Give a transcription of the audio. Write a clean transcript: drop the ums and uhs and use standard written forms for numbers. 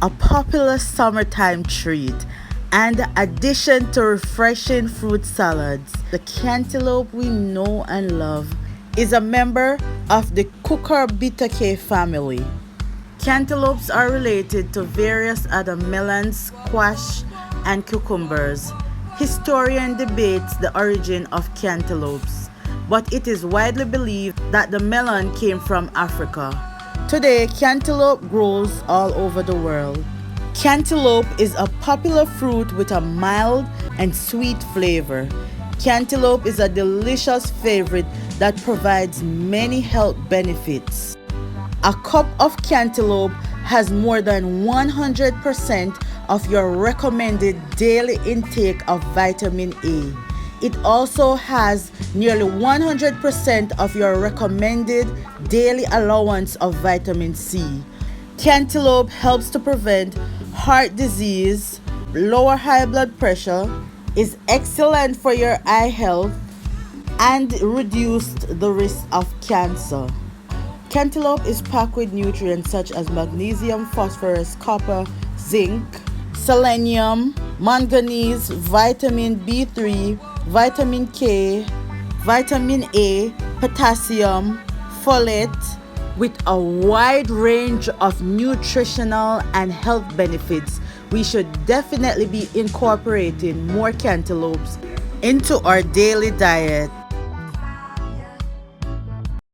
a popular summertime treat and addition to refreshing fruit salads. The cantaloupe we know and love is a member of the cucurbitaceae family. Cantaloupes are related to various other melons, squash, and cucumbers. Historian debates the origin of cantaloupes, but it is widely believed that the melon came from Africa. Today, cantaloupe grows all over the world. Cantaloupe is a popular fruit with a mild and sweet flavor. Cantaloupe is a delicious favorite that provides many health benefits. A cup of cantaloupe has more than 100% of your recommended daily intake of vitamin A. It also has nearly 100% of your recommended daily allowance of vitamin C. Cantaloupe helps to prevent heart disease, lower high blood pressure, is excellent for your eye health, and reduced the risk of cancer. Cantaloupe is packed with nutrients such as magnesium, phosphorus, copper, zinc, selenium, manganese, vitamin B3, vitamin K, vitamin A, potassium, folate, with a wide range of nutritional and health benefits. We should definitely be incorporating more cantaloupes into our daily diet.